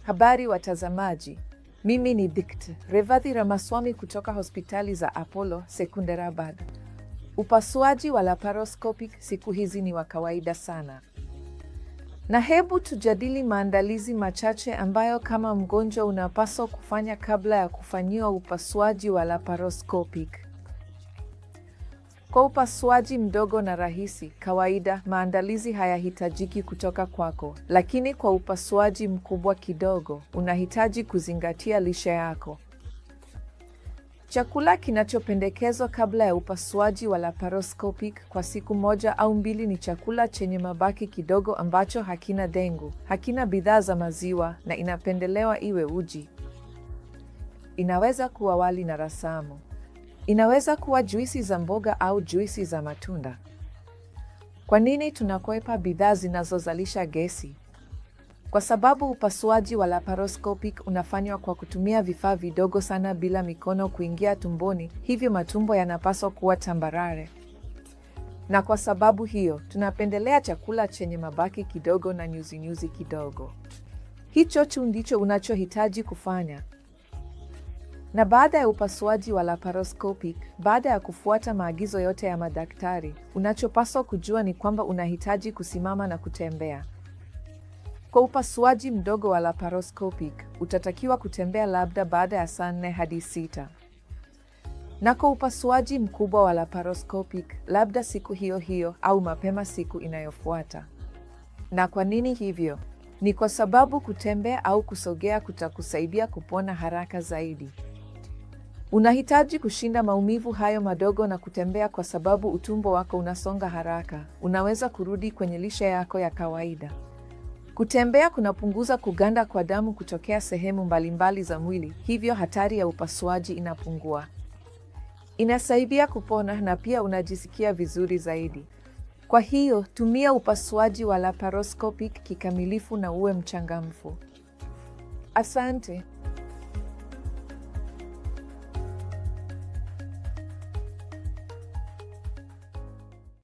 Habari watazamaji, mimi ni Dkt. Revathi Ramaswamy kutoka hospitali za Apollo Secunderabad. Upasuaji wa laparoscopic siku hizi ni wa kawaida sana, na hebu tujadili maandalizi machache ambayo kama mgonjwa unapaswa kufanya kabla ya kufanyiwa upasuaji wa laparoscopic. Kwa upasuaji mdogo na rahisi, kawaida, maandalizi hayahitajiki kutoka kwako. Lakini kwa upasuaji mkubwa kidogo, unahitaji kuzingatia lishe yako. Chakula kinachopendekezwa kabla ya upasuaji wa laparoscopic kwa siku 1 au 2 ni chakula chenye mabaki kidogo ambacho hakina dengu, hakina bidhaa za maziwa na inapendelewa iwe uji. Inaweza kuwa wali na rasamu. Inaweza kuwa juisi za mboga au juisi za matunda. Kwa nini tunakwepa bidhaa zinazozalisha gesi? Kwa sababu upasuaji wa laparoscopic unafanywa kwa kutumia vifaa vidogo sana bila mikono kuingia tumboni, hivyo matumbo yanapaswa kuwa tambarare. Na kwa sababu hiyo, tunapendelea chakula chenye mabaki kidogo na nyuzinyuzi kidogo. Hicho tu ndicho unachohitaji kufanya. Na baada ya upasuaji wa laparoscopic, baada ya kufuata maagizo yote ya madaktari, unachopaswa kujua ni kwamba unahitaji kusimama na kutembea. Kwa upasuaji mdogo wa laparoscopic, utatakiwa kutembea labda baada ya saa 4 hadi 6. Na kwa upasuaji mkubwa wa laparoscopic, labda siku hiyo hiyo au mapema siku inayofuata. Na kwa nini hivyo? Ni kwa sababu kutembea au kusogea kutakusaidia kupona haraka zaidi. Unahitaji kushinda maumivu hayo madogo na kutembea kwa sababu utumbo wako unasonga haraka. Unaweza kurudi kwenye lishe yako ya kawaida. Kutembea kunapunguza kuganda kwa damu kutokea sehemu mbalimbali za mwili, hivyo hatari ya upasuaji inapungua. Inasaidia kupona na pia unajisikia vizuri zaidi. Kwa hiyo, tumia upasuaji wa laparoscopic kikamilifu na uwe mchangamfu. Asante.